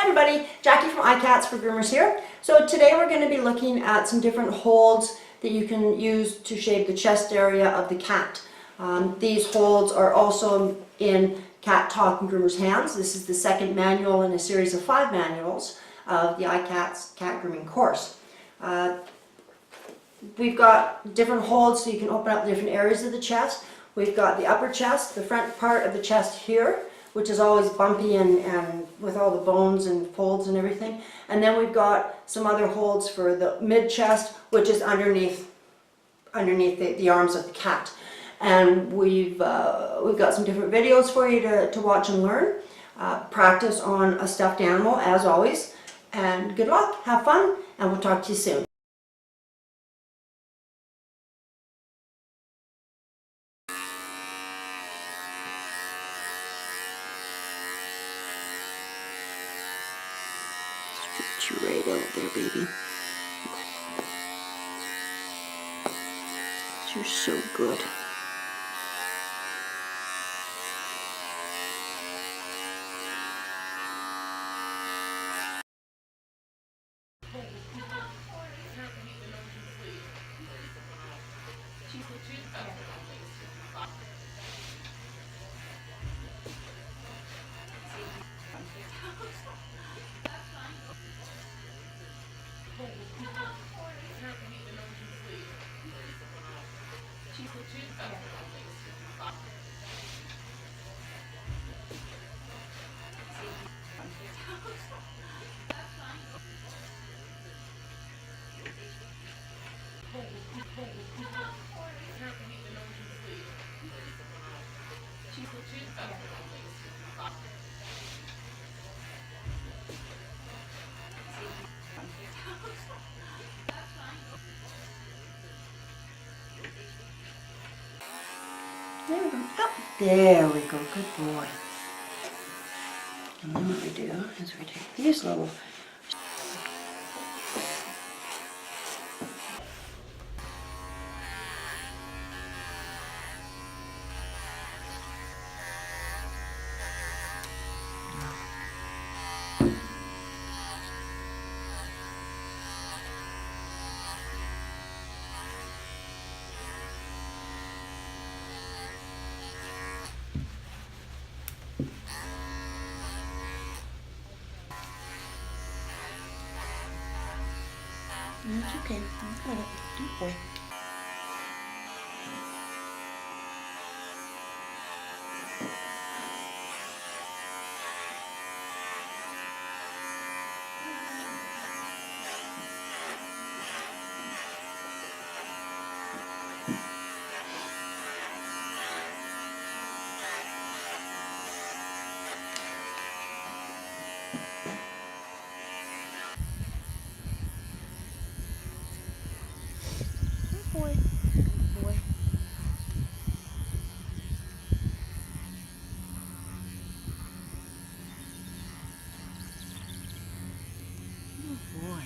Hi everybody, Jackie from ICATS for Groomers here. So today we're going to be looking at some different holds that you can use to shave the chest area of the cat. These holds are also in Cat Talk and Groomers Hands. This is the second manual in a series of 5 manuals of the ICATS cat grooming course. We've got different holds so you can open up different areas of the chest. We've got the upper chest, the front part of the chest here, which is always bumpy and with all the bones and folds and everything. And then we've got some other holds for the mid chest, which is underneath the arms of the cat. And we've got some different videos for you to watch and learn. Practice on a stuffed animal as always. And good luck, have fun, and we'll talk to you soon. Get you right out there, baby. You're so good. There we go. Oh, there we go. Good boy. And then what we do is we take these little It's okay. I got it. Good boy. Boy. Boy. Oh boy.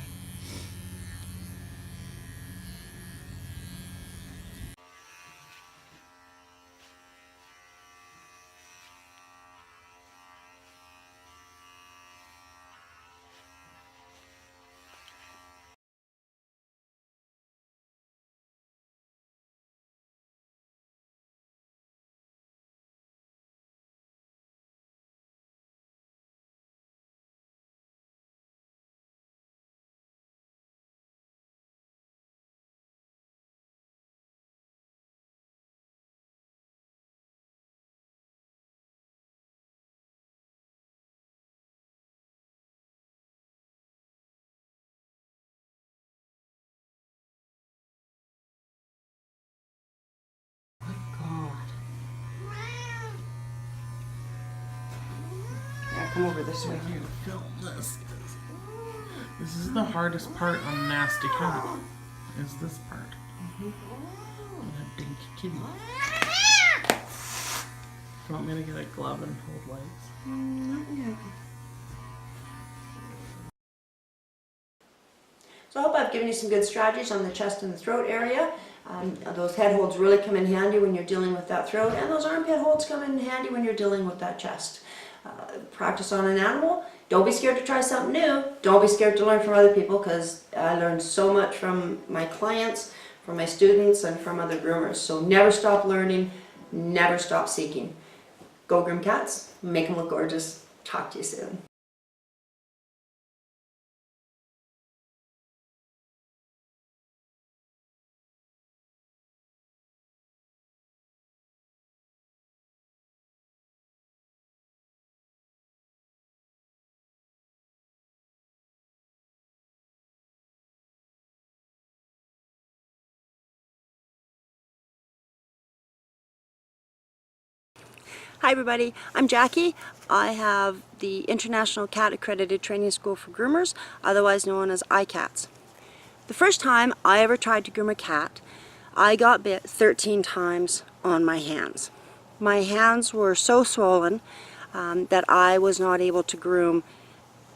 Come over this way. Film this. This is the hardest part on a nasty cat. Is this part? That dinky kitty. Do you want me to get a glove and hold legs? Not yet. So I hope I've given you some good strategies on the chest and the throat area. Those head holds really come in handy when you're dealing with that throat, and those armpit holds come in handy when you're dealing with that chest. Practice on an animal, Don't be scared to try something new. Don't be scared to learn from other people, because I learned so much from my clients, from my students, and from other groomers. So never stop learning, never stop seeking. Go groom cats, make them look gorgeous. Talk to you soon. Hi everybody, I'm Jackie. I have the International Cat Accredited Training School for Groomers, otherwise known as ICATS. The first time I ever tried to groom a cat, I got bit 13 times on my hands. My hands were so swollen that I was not able to groom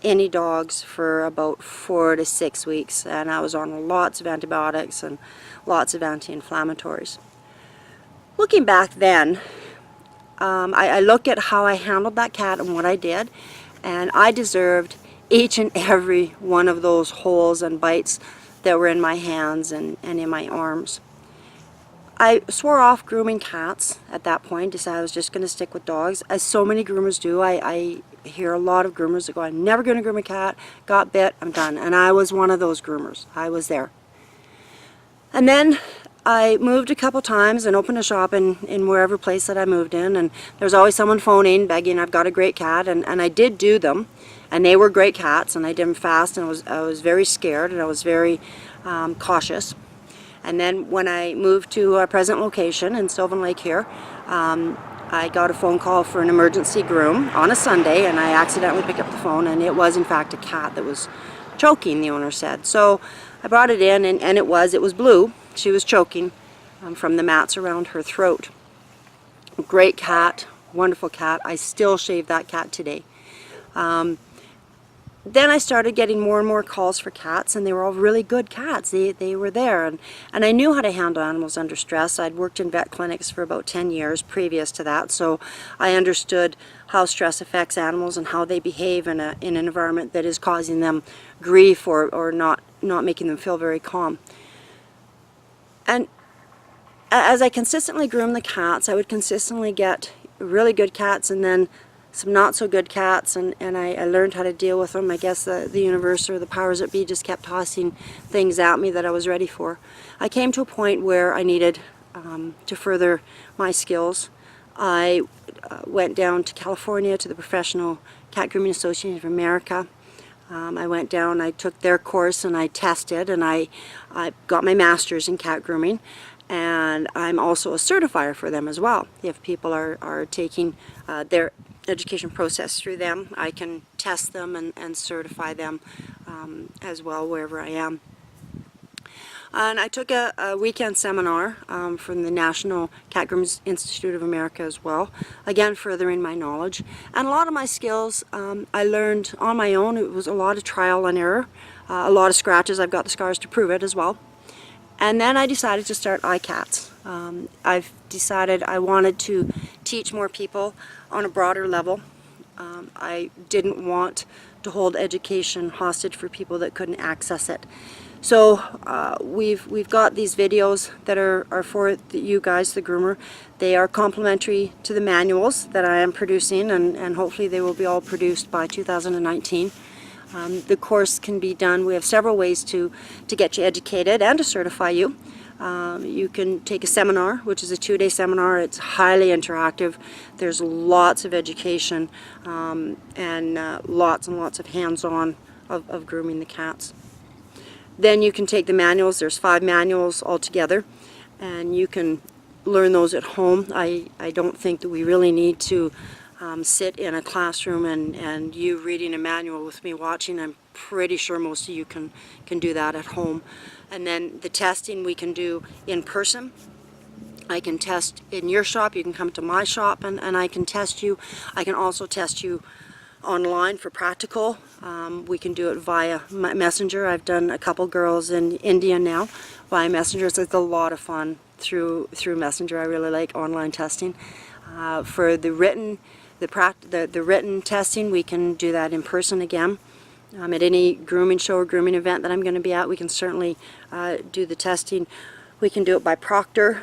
any dogs for about 4 to 6 weeks, and I was on lots of antibiotics and lots of anti-inflammatories. Looking back then, I look at how I handled that cat and what I did, and I deserved each and every one of those holes and bites that were in my hands and in my arms. I swore off grooming cats at that point, decided I was just going to stick with dogs, as so many groomers do. I hear a lot of groomers that go, I'm never going to groom a cat, got bit, I'm done. And I was one of those groomers. I was there. And then I moved a couple times and opened a shop in wherever place that I moved in, and there's always someone phoning, begging, I've got a great cat, and I did do them, and they were great cats, and I did them fast, and I was very scared, and I was very cautious. And then when I moved to our present location in Sylvan Lake here, I got a phone call for an emergency groom on a Sunday, and I accidentally picked up the phone, and it was in fact a cat that was choking, the owner said. So I brought it in, and it was blue. She was choking from the mats around her throat. Great cat, wonderful cat. I still shave that cat today. Then I started getting more and more calls for cats, and they were all really good cats. They were there, and I knew how to handle animals under stress. I'd worked in vet clinics for about 10 years previous to that, so I understood how stress affects animals and how they behave in an environment that is causing them grief or not making them feel very calm. And as I consistently groomed the cats, I would consistently get really good cats and then some not so good cats, and I learned how to deal with them. I guess the universe or the powers that be just kept tossing things at me that I was ready for. I came to a point where I needed to further my skills. I went down to California to the Professional Cat Grooming Association of America. I went down, I took their course, and I tested, and I got my master's in cat grooming, and I'm also a certifier for them as well. If people are taking their education process through them, I can test them and certify them as well wherever I am. And I took a weekend seminar from the National Cat Groomers Institute of America as well, again furthering my knowledge. And a lot of my skills I learned on my own. It was a lot of trial and error, a lot of scratches. I've got the scars to prove it as well. And then I decided to start ICATS. I've decided I wanted to teach more people on a broader level. I didn't want to hold education hostage for people that couldn't access it. So we've got these videos that are for you guys, the groomer. They are complementary to the manuals that I am producing, and hopefully they will be all produced by 2019. The course can be done. We have several ways to get you educated and to certify you. You can take a seminar, which is a 2-day seminar. It's highly interactive. There's lots of education and lots of hands-on of grooming the cats. Then you can take the manuals. There's 5 manuals altogether, and you can learn those at home. I don't think that we really need to sit in a classroom and you reading a manual with me watching. I'm pretty sure most of you can do that at home. And then the testing we can do in person. I can test in your shop. You can come to my shop and I can test you. I can also test you online for practical. We can do it via Messenger. I've done a couple girls in India now via Messenger. It's a lot of fun through Messenger. I really like online testing. For the written the written testing, we can do that in person again. At any grooming show or grooming event that I'm going to be at, we can certainly do the testing. We can do it by proctor,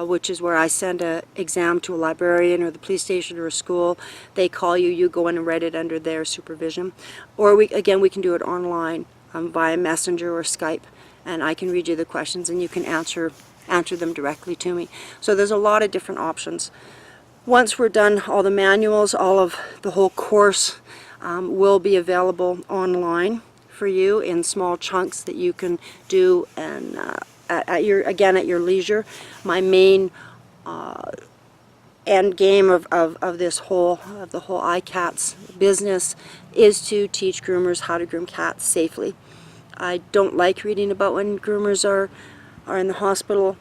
which is where I send an exam to a librarian or the police station or a school. They call you, you go in and write it under their supervision. Or we can do it online via Messenger or Skype, and I can read you the questions and you can answer them directly to me. So there's a lot of different options. Once we're done, all the manuals, all of the whole course will be available online for you in small chunks that you can do and at your leisure. My main end game of the whole ICATS business is to teach groomers how to groom cats safely. I don't like reading about when groomers are in the hospital,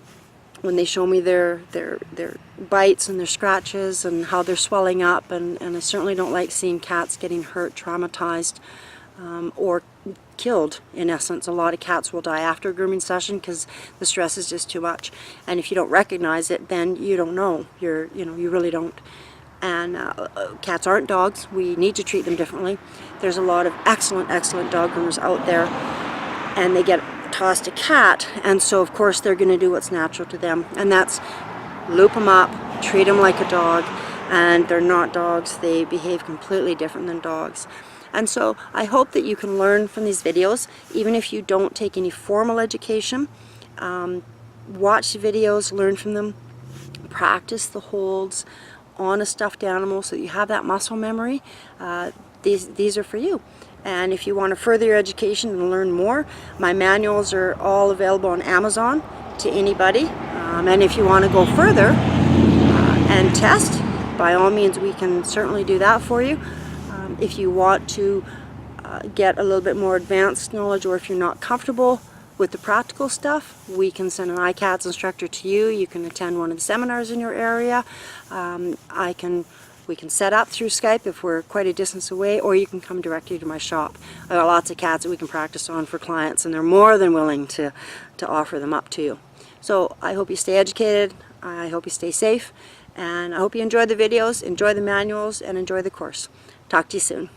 when they show me their bites and their scratches and how they're swelling up, and I certainly don't like seeing cats getting hurt, traumatized, or killed. In essence, a lot of cats will die after a grooming session because the stress is just too much, and if you don't recognize it, then you don't know. You really don't. And cats aren't dogs. We need to treat them differently. There's a lot of excellent dog groomers out there, and they get tossed a cat, and so of course they're going to do what's natural to them, and that's loop them up, treat them like a dog, and they're not dogs. They behave completely different than dogs. And so I hope that you can learn from these videos, even if you don't take any formal education. Watch the videos, learn from them, practice the holds on a stuffed animal so that you have that muscle memory. These are for you. And if you want to further your education and learn more, my manuals are all available on Amazon to anybody. And if you want to go further and test, by all means we can certainly do that for you. If you want to get a little bit more advanced knowledge, or if you're not comfortable with the practical stuff, we can send an ICATS instructor to you. You can attend one of the seminars in your area. We can set up through Skype if we're quite a distance away, or you can come directly to my shop. I got lots of cats that we can practice on for clients, and they're more than willing to offer them up to you. So I hope you stay educated, I hope you stay safe, and I hope you enjoy the videos, enjoy the manuals, and enjoy the course. Talk to you soon.